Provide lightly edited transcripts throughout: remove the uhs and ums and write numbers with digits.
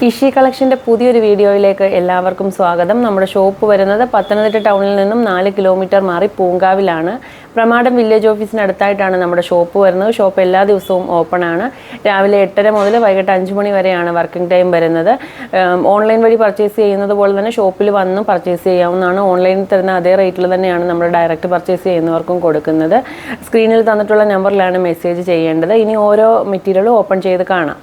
ഇഷി കളക്ഷൻ്റെ പുതിയൊരു വീഡിയോയിലേക്ക് എല്ലാവർക്കും സ്വാഗതം. നമ്മുടെ ഷോപ്പ് വരുന്നത് പത്തനംതിട്ട ടൗണിൽ നിന്നും 4 കിലോമീറ്റർ മാറി പൂങ്കാവിലാണ്. പ്രമാടം വില്ലേജ് ഓഫീസിനടുത്തായിട്ടാണ് നമ്മുടെ ഷോപ്പ് വരുന്നത്. ഷോപ്പ് എല്ലാ ദിവസവും ഓപ്പൺ ആണ്. രാവിലെ 8:30 മുതൽ വൈകിട്ട് 5 മണി വരെയാണ് വർക്കിംഗ് ടൈം വരുന്നത്. ഓൺലൈൻ വഴി പർച്ചേസ് ചെയ്യുന്നത് പോലെ തന്നെ ഷോപ്പിൽ വന്നും പർച്ചേസ് ചെയ്യാവുന്നതാണ്. ഓൺലൈനിൽ തരുന്ന അതേ റേറ്റിൽ തന്നെയാണ് നമ്മൾ ഡയറക്റ്റ് പർച്ചേസ് ചെയ്യുന്നവർക്കും കൊടുക്കുന്നത്. സ്ക്രീനിൽ തന്നിട്ടുള്ള നമ്പറിലാണ് മെസ്സേജ് ചെയ്യേണ്ടത്. ഇനി ഓരോ മെറ്റീരിയലും ഓപ്പൺ ചെയ്ത് കാണാം.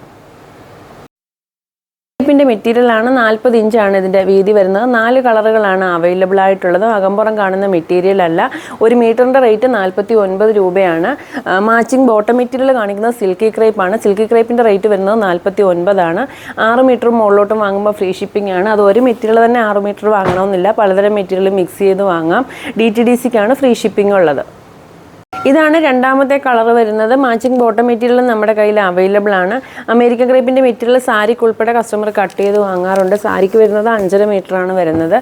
ിൻ്റെ മെറ്റീരിയലാണ്. 40 ഇഞ്ചാണ് ഇതിൻ്റെ വീതി വരുന്നത്. 4 കളറുകളാണ് അവൈലബിൾ ആയിട്ടുള്ളത്. അകമ്പുറം കാണുന്ന മെറ്റീരിയൽ അല്ല. 1 മീറ്ററിൻ്റെ റേറ്റ് 49 രൂപയാണ്. മാച്ചിങ് ബോട്ടം മെറ്റീരിയൽ കാണിക്കുന്നത് സിൽക്കി ക്രേപ്പാണ്. സിൽക്കി ക്രേപ്പിൻ്റെ റേറ്റ് വരുന്നത് 49 ആണ്. 6 മീറ്ററും മുകളിലോട്ടും വാങ്ങുമ്പോൾ ഫ്രീ ഷിപ്പിംഗ് ആണ്. അത് ഒരു മെറ്റീരിയൽ തന്നെ 6 മീറ്റർ വാങ്ങണമെന്നില്ല. പലതരം മെറ്റീരിയൽ മിക്സ് ചെയ്ത് വാങ്ങാം. DTDCക്കാണ് ഫ്രീ ഷിപ്പിംഗ് ഉള്ളത്. ഇതാണ് രണ്ടാമത്തെ കളർ വരുന്നത്. മാച്ചിങ് ബോട്ടം മെറ്റീരിയൽ നമ്മുടെ കയ്യിൽ അവൈലബിൾ ആണ്. അമേരിക്കൻ ക്രേപ്പിൻ്റെ മെറ്റീരിയൽ സാരിക്ക് ഉൾപ്പെടെ കസ്റ്റമർ കട്ട് ചെയ്ത് വാങ്ങാറുണ്ട്. സാരിക്ക് വരുന്നത് 5.5 മീറ്ററാണ് വരുന്നത്.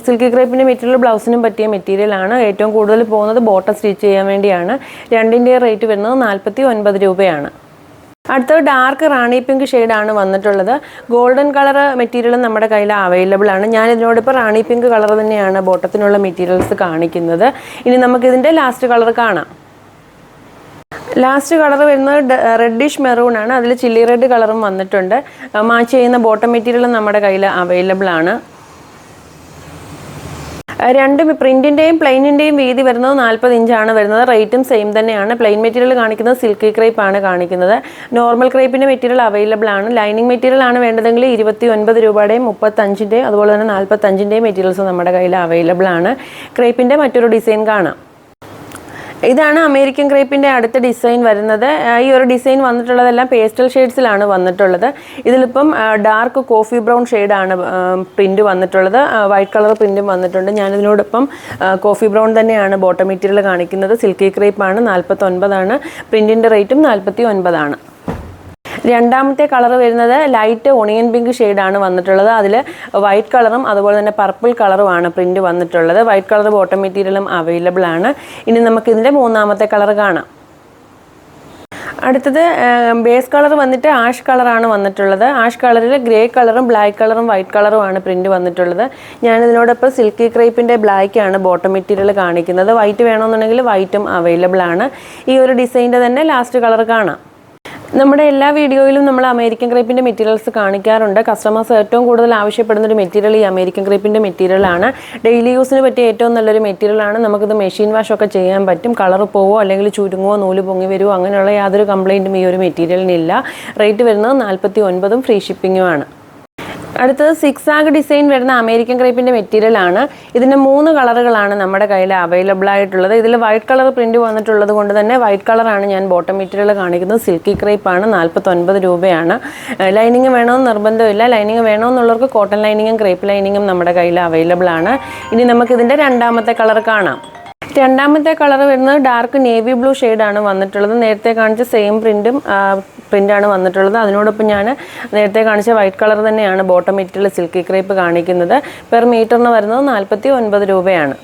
സിൽക്കി ക്രേപ്പിൻ്റെ മെറ്റീരിയൽ ബ്ലൗസിനും പറ്റിയ മെറ്റീരിയലാണ്. ഏറ്റവും കൂടുതൽ പോകുന്നത് ബോട്ടം സ്റ്റിച്ച് ചെയ്യാൻ വേണ്ടിയാണ്. രണ്ടിൻ്റെ റേറ്റ് വരുന്നത് 49 രൂപയാണ്. അടുത്തത് ഡാർക്ക് റാണി പിങ്ക് ഷെയ്ഡാണ് വന്നിട്ടുള്ളത്. ഗോൾഡൻ കളർ മെറ്റീരിയൽ നമ്മുടെ കയ്യിൽ അവൈലബിൾ ആണ്. ഞാനിതിനോടൊപ്പം റാണി പിങ്ക് കളർ തന്നെയാണ് ബോട്ടത്തിനുള്ള മെറ്റീരിയൽസ് കാണിക്കുന്നത്. ഇനി നമുക്കിതിൻ്റെ ലാസ്റ്റ് കളർ കാണാം. ലാസ്റ്റ് കളർ വരുന്നത് റെഡിഷ് മെറൂൺ ആണ്. അതിൽ ചില്ലി റെഡ് കളറും വന്നിട്ടുണ്ട്. മാച്ച് ചെയ്യുന്ന ബോട്ടം മെറ്റീരിയൽ നമ്മുടെ കയ്യിൽ അവൈലബിൾ ആണ്. രണ്ട് പ്രിൻറ്റിൻ്റെയും പ്ലെയിനിൻ്റെയും വീതി വരുന്നത് 40 ഇഞ്ചാണ് വരുന്നത്. റേറ്റും സെയിം തന്നെയാണ്. പ്ലെയിൻ മെറ്റീരിയൽ കാണിക്കുന്നത് സിൽക്കി ക്രേപ്പ് ആണ് കാണിക്കുന്നത്. നോർമൽ ക്രേപ്പിൻ്റെ മെറ്റീരിയൽ അവൈലബിൾ ആണ്. ലൈനിങ് മെറ്റീരിയൽ ആണ് വേണ്ടതെങ്കിൽ 29 രൂപയുടെയും 35-ൻ്റെയും അതുപോലെ തന്നെ 45-ൻ്റെയും മെറ്റീരിയൽസ് നമ്മുടെ കയ്യിൽ അവൈലബിൾ ആണ്. ക്രേപ്പിൻ്റെ മറ്റൊരു ഡിസൈൻ കാണാം. ഇതാണ് അമേരിക്കൻ ക്രേപ്പിൻ്റെ അടുത്ത ഡിസൈൻ വരുന്നത്. ഈ ഒരു ഡിസൈൻ വന്നിട്ടുള്ളതെല്ലാം പേസ്റ്റൽ ഷെയ്ഡ്സിലാണ് വന്നിട്ടുള്ളത്. ഇതിലിപ്പം ഡാർക്ക് കോഫി ബ്രൗൺ ഷെയ്ഡാണ് പ്രിൻറ്റ് വന്നിട്ടുള്ളത്. വൈറ്റ് കളർ പ്രിൻറ്റും വന്നിട്ടുണ്ട്. ഞാനിതിനോടൊപ്പം കോഫി ബ്രൗൺ തന്നെയാണ് ബോട്ടം മെറ്റീരിയൽ കാണിക്കുന്നത്. സിൽക്കി ക്രേപ്പാണ്. 49 ആണ്. പ്രിൻറ്റിൻ്റെ റേറ്റും 49 ആണ്. രണ്ടാമത്തെ കളർ വരുന്നത് ലൈറ്റ് ഒണിയൻ പിങ്ക് ഷെയ്ഡാണ് വന്നിട്ടുള്ളത്. അതിൽ വൈറ്റ് കളറും അതുപോലെ തന്നെ പർപ്പിൾ കളറുമാണ് പ്രിൻറ്റ് വന്നിട്ടുള്ളത്. വൈറ്റ് കളർ ബോട്ടം മെറ്റീരിയലും അവൈലബിൾ ആണ്. ഇനി നമുക്കിതിൻ്റെ മൂന്നാമത്തെ കളർ കാണാം. അടുത്തത് ബേസ് കളർ വന്നിട്ട് ആഷ് കളറാണ് വന്നിട്ടുള്ളത്. ആഷ് കളറിൽ ഗ്രേ കളറും ബ്ലാക്ക് കളറും വൈറ്റ് കളറുമാണ് പ്രിൻറ്റ് വന്നിട്ടുള്ളത്. ഞാനിതിനോടൊപ്പം സിൽക്കി ക്രേപ്പിൻ്റെ ബ്ലാക്കാണ് ബോട്ടം മെറ്റീരിയൽ കാണിക്കുന്നത്. വൈറ്റ് വേണമെന്നുണ്ടെങ്കിൽ വൈറ്റും അവൈലബിൾ ആണ്. ഈ ഒരു ഡിസൈൻ്റെ തന്നെ ലാസ്റ്റ് കളർ കാണാം. നമ്മുടെ എല്ലാ വീഡിയോയിലും നമ്മൾ അമേരിക്കൻ ക്രേപ്പിൻ്റെ മെറ്റീരിയൽസ് കാണിക്കാറുണ്ട്. കസ്റ്റമേഴ്സ് ഏറ്റവും കൂടുതൽ ആവശ്യപ്പെടുന്നൊരു മെറ്റീരിയൽ ഈ അമേരിക്കൻ ക്രേപ്പിൻ്റെ മെറ്റീരിയലാണ്. ഡെയിലി യൂസിന് പറ്റിയ ഏറ്റവും നല്ലൊരു മെറ്റീരിയലാണ്. നമുക്കിത് മെഷീൻ വാഷൊക്കെ ചെയ്യാൻ പറ്റും. കളർ പോവോ അല്ലെങ്കിൽ ചുരുങ്ങുവോ നൂല് പൊങ്ങി വരുമോ അങ്ങനെയുള്ള യാതൊരു കംപ്ലയിൻറ്റും ഈ ഒരു മെറ്റീരിയലിനില്ല. റേറ്റ് വരുന്നത് 49 ഫ്രീ ഷിപ്പിങ്ങുമാണ്. അടുത്തത് സിക്സാഗ് ഡിസൈൻ വരുന്ന അമേരിക്കൻ ക്രേപ്പിൻ്റെ മെറ്റീരിയലാണ്. ഇതിൻ്റെ 3 കളറുകളാണ് നമ്മുടെ കയ്യിൽ അവൈലബിൾ ആയിട്ടുള്ളത്. ഇതിൽ വൈറ്റ് കളർ പ്രിൻറ്റ് വന്നിട്ടുള്ളത് കൊണ്ട് തന്നെ വൈറ്റ് കളറാണ് ഞാൻ ബോട്ടം മെറ്റീരിയൽ കാണിക്കുന്നത്. സിൽക്കി ക്രേപ്പാണ്. 49 രൂപയാണ്. ലൈനിങ് വേണമെന്ന് നിർബന്ധമില്ല. ലൈനിങ് വേണമെന്നുള്ളവർക്ക് കോട്ടൺ ലൈനിങ്ങും ക്രേപ്പ് ലൈനിങ്ങും നമ്മുടെ കയ്യിൽ അവൈലബിൾ ആണ്. ഇനി നമുക്കിതിൻ്റെ രണ്ടാമത്തെ കളർ കാണാം. രണ്ടാമത്തെ കളർ വരുന്നത് ഡാർക്ക് നേവി ബ്ലൂ ഷെയ്ഡാണ് വന്നിട്ടുള്ളത്. നേരത്തെ കാണിച്ച സെയിം പ്രിൻ്റാണ് വന്നിട്ടുള്ളത്. അതിനോടൊപ്പം ഞാൻ നേരത്തെ കാണിച്ച വൈറ്റ് കളർ തന്നെയാണ് ബോട്ടം മെറ്റീരിയൽ സിൽക്കി ക്രേപ്പ് കാണിക്കുന്നത്. പെർ മീറ്ററിന് വരുന്നത് 49 രൂപയാണ്.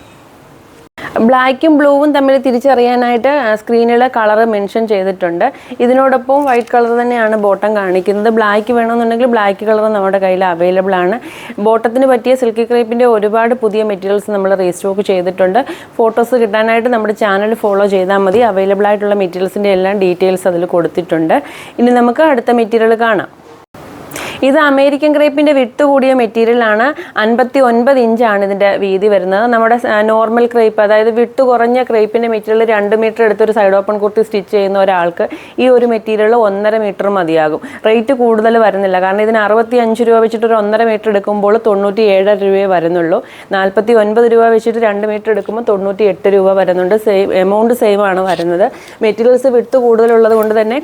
ബ്ലാക്കും ബ്ലൂവും തമ്മിൽ തിരിച്ചറിയാനായിട്ട് സ്ക്രീനിൽ കളർ മെൻഷൻ ചെയ്തിട്ടുണ്ട്. ഇതിനോടൊപ്പം വൈറ്റ് കളർ തന്നെയാണ് ബോട്ടം കാണിക്കുന്നത്. ബ്ലാക്ക് വേണമെന്നുണ്ടെങ്കിൽ ബ്ലാക്ക് കളർ നമ്മുടെ കയ്യിൽ അവൈലബിൾ ആണ്. ബോട്ടത്തിന് പറ്റിയ സിൽക്കി ക്രേപ്പിൻ്റെ ഒരുപാട് പുതിയ മെറ്റീരിയൽസ് നമ്മൾ റീസ്റ്റോക്ക് ചെയ്തിട്ടുണ്ട്. ഫോട്ടോസ് കിട്ടാനായിട്ട് നമ്മുടെ ചാനൽ ഫോളോ ചെയ്താൽ മതി. അവൈലബിൾ ആയിട്ടുള്ള മെറ്റീരിയൽസിൻ്റെ എല്ലാം ഡീറ്റെയിൽസ് അതിൽ കൊടുത്തിട്ടുണ്ട്. ഇനി നമുക്ക് അടുത്ത മെറ്റീരിയൽ കാണാം. ഇത് അമേരിക്കൻ ക്രേപ്പിൻ്റെ വിട്ട് കൂടിയ മെറ്റീരിയലാണ്. 59 ഇഞ്ചാണ് ഇതിൻ്റെ വീതി വരുന്നത്. നമ്മുടെ നോർമൽ ക്രേപ്പ്, അതായത് വിട്ട് കുറഞ്ഞ ക്രേപ്പിൻ്റെ മെറ്റീരിയൽ 2 മീറ്റർ എടുത്തൊരു സൈഡ് ഓപ്പൺ കുർത്തി സ്റ്റിച്ച് ചെയ്യുന്ന ഒരാൾക്ക് ഈ ഒരു മെറ്റീരിയൽ 1.5 മീറ്റർ മതിയാകും. റേറ്റ് കൂടുതൽ വരുന്നില്ല. കാരണം ഇതിന് 65 രൂപ വെച്ചിട്ട് ഒരു 1.5 മീറ്റർ എടുക്കുമ്പോൾ 97 രൂപയെ വരുന്നുള്ളൂ. 49 രൂപ വെച്ചിട്ട് 2 മീറ്റർ എടുക്കുമ്പോൾ 98 രൂപ വരുന്നുണ്ട്. എമൗണ്ട് സെയിം ആണ് വരുന്നത്. മെറ്റീരിയൽസ് വിട്ട് കൂടുതലുള്ളത് കൊണ്ട് തന്നെ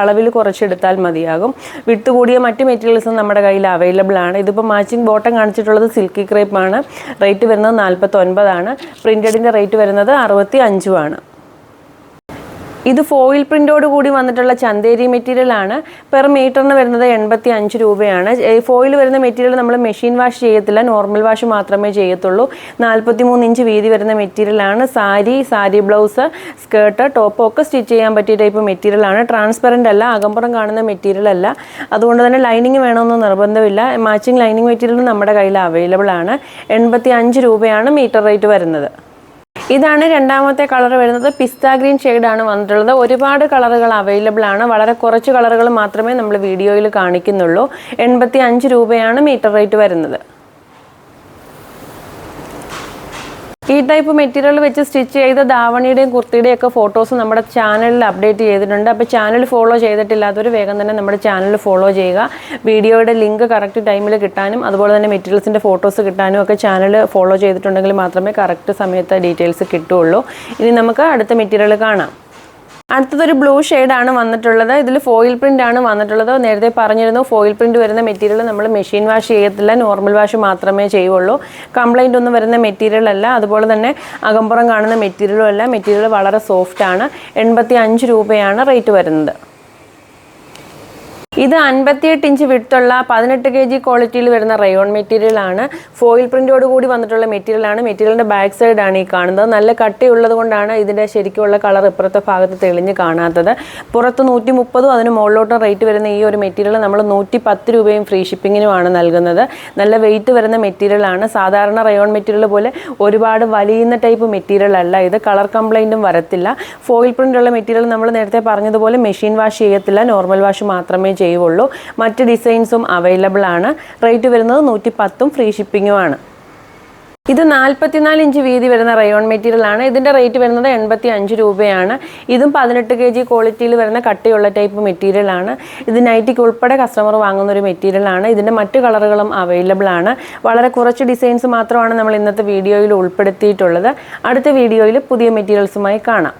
അളവിൽ കുറച്ചെടുത്താൽ മതിയാകും. വിട്ട് കൂടിയ മറ്റ് മെറ്റീരിയൽസും നമ്മുടെ കയ്യിൽ അവൈലബിൾ ആണ്. ഇതിപ്പോൾ മാച്ചിങ് ബോട്ടം കാണിച്ചിട്ടുള്ളത് സിൽക്കി ക്രേപ്പാണ്. റേറ്റ് വരുന്നത് 49 ആണ്. പ്രിൻറ്റഡിൻ്റെ റേറ്റ് വരുന്നത് 65 ആണ്. ഇത് ഫോയിൽ പ്രിന്റോട് കൂടി വന്നിട്ടുള്ള ചന്തേരി മെറ്റീരിയൽ ആണ്. പെർ മീറ്ററിന് വരുന്നത് 85 രൂപയാണ്. ഫോയിൽ വരുന്ന മെറ്റീരിയൽ നമ്മൾ മെഷീൻ വാഷ് ചെയ്യത്തില്ല, നോർമൽ വാഷ് മാത്രമേ ചെയ്യത്തുള്ളൂ. 43 ഇഞ്ച് വീതി വരുന്ന മെറ്റീരിയൽ ആണ്. സാരി ബ്ലൗസ്, സ്കേർട്ട്, ടോപ്പ് ഒക്കെ സ്റ്റിച്ച് ചെയ്യാൻ പറ്റിയ ടൈപ്പ് മെറ്റീരിയൽ ആണ്. ട്രാൻസ്പെറൻ്റ് അല്ല, അകമ്പുറം കാണുന്ന മെറ്റീരിയൽ അല്ല. അതുകൊണ്ട് തന്നെ ലൈനിങ് വേണമെന്ന് നിർബന്ധമില്ല. മാച്ചിങ് ലൈനിങ് മെറ്റീരിയൽ നമ്മുടെ കയ്യിൽ അവൈലബിൾ ആണ്. 85 രൂപയാണ് മീറ്റർ റേറ്റ് വരുന്നത്. ഇതാണ് രണ്ടാമത്തെ കളർ വരുന്നത്. പിസ്ത ഗ്രീൻ ഷെയ്ഡാണ് വന്നിട്ടുള്ളത്. ഒരുപാട് കളറുകൾ അവൈലബിൾ ആണ്. വളരെ കുറച്ച് കളറുകൾ മാത്രമേ നമ്മൾ വീഡിയോയിൽ കാണിക്കുന്നുള്ളൂ. 85 രൂപയാണ് മീറ്റർ റേറ്റ് വരുന്നത്. ഈ ടൈപ്പ് മെറ്റീരിയൽ വെച്ച് സ്റ്റിച്ച് ചെയ്ത ധാവണിയുടെയും കുർത്തിയുടെയും ഒക്കെ ഫോട്ടോസ് നമ്മുടെ ചാനലിൽ അപ്ഡേറ്റ് ചെയ്തിട്ടുണ്ട്. അപ്പോൾ ചാനൽ ഫോളോ ചെയ്തിട്ടില്ലാത്തവർ വേഗം തന്നെ നമ്മുടെ ചാനൽ ഫോളോ ചെയ്യുക. വീഡിയോയുടെ ലിങ്ക് കറക്റ്റ് ടൈമിൽ കിട്ടാനും അതുപോലെ തന്നെ മെറ്റീരിയൽസിൻ്റെ ഫോട്ടോസ് കിട്ടാനും ഒക്കെ ചാനൽ ഫോളോ ചെയ്തിട്ടുണ്ടെങ്കിൽ മാത്രമേ കറക്റ്റ് സമയത്ത് ഡീറ്റെയിൽസ് കിട്ടുകയുള്ളൂ. ഇനി നമുക്ക് അടുത്ത മെറ്റീരിയൽ കാണാം. അടുത്തതൊരു ബ്ലൂ ഷെയ്ഡാണ് വന്നിട്ടുള്ളത്. ഇതിൽ ഫോയിൽ പ്രിൻ്റ് ആണ് വന്നിട്ടുള്ളത്. നേരത്തെ പറഞ്ഞിരുന്നു, ഫോയിൽ പ്രിൻ്റ് വരുന്ന മെറ്റീരിയൽ നമ്മൾ മെഷീൻ വാഷ് ചെയ്യത്തില്ല, നോർമൽ വാഷ് മാത്രമേ ചെയ്യുള്ളൂ. കംപ്ലൈൻ്റ് ഒന്നും വരുന്ന മെറ്റീരിയൽ അല്ല. അതുപോലെ തന്നെ അകമ്പുറം കാണുന്ന മെറ്റീരിയലും അല്ല. മെറ്റീരിയൽ വളരെ സോഫ്റ്റ് ആണ്. 85 രൂപയാണ് റേറ്റ് വരുന്നത്. ഇത് 58 ഇഞ്ച് വിഡ്ത്തുള്ള 18 kg ക്വാളിറ്റിയിൽ വരുന്ന റയോൺ മെറ്റീരിയൽ ആണ്. ഫോയിൽ പ്രിൻ്റോട് കൂടി വന്നിട്ടുള്ള മെറ്റീരിയൽ ആണ്. മെറ്റീരിയലിൻ്റെ ബാക്ക് സൈഡ് ആണ് ഈ കാണുന്നത്. നല്ല കട്ടിയുള്ളത് കൊണ്ടാണ് ഇതിൻ്റെ ശരിക്കുള്ള കളർ ഇപ്പുറത്തെ ഭാഗത്ത് തെളിഞ്ഞ് കാണാത്തത്. പുറത്ത് 130 അതിന് മുകളിലോട്ടും റേറ്റ് വരുന്ന ഈ ഒരു മെറ്റീരിയൽ നമ്മൾ 110 രൂപയും ഫ്രീ ഷിപ്പിങ്ങിനുമാണ് നൽകുന്നത്. നല്ല വെയിറ്റ് വരുന്ന മെറ്റീരിയൽ ആണ്. സാധാരണ റയോൺ മെറ്റീരിയൽ പോലെ ഒരുപാട് വലിയുന്ന ടൈപ്പ് മെറ്റീരിയൽ അല്ല ഇത്. കളർ കംപ്ലൈൻറ്റും വരത്തില്ല. ഫോയിൽ പ്രിൻ്റുള്ള മെറ്റീരിയൽ നമ്മൾ നേരത്തെ പറഞ്ഞതുപോലെ മെഷീൻ വാഷ് ചെയ്യത്തില്ല, നോർമൽ വാഷ് മാത്രമേ ചെയ്യുള്ളൂ. മറ്റ് ഡിസൈൻസും അവൈലബിൾ ആണ്. റേറ്റ് വരുന്നത് 110 ഫ്രീ ഷിപ്പിങ്ങുമാണ്. ഇത് 44 ഇഞ്ച് വീതി വരുന്ന റയോൺ മെറ്റീരിയൽ ആണ്. ഇതിൻ്റെ റേറ്റ് വരുന്നത് 85 രൂപയാണ്. ഇതും 18 kg ക്വാളിറ്റിയിൽ വരുന്ന കട്ടിയുള്ള ടൈപ്പ് മെറ്റീരിയൽ ആണ്. ഇത് നൈറ്റിക്ക് ഉൾപ്പെടെ കസ്റ്റമർ വാങ്ങുന്ന ഒരു മെറ്റീരിയൽ ആണ്. ഇതിൻ്റെ മറ്റു കളറുകളും അവൈലബിൾ ആണ്. വളരെ കുറച്ച് ഡിസൈൻസ് മാത്രമാണ് നമ്മൾ ഇന്നത്തെ വീഡിയോയിൽ ഉൾപ്പെടുത്തിയിട്ടുള്ളത്. അടുത്ത വീഡിയോയിൽ പുതിയ മെറ്റീരിയൽസുമായി കാണാം.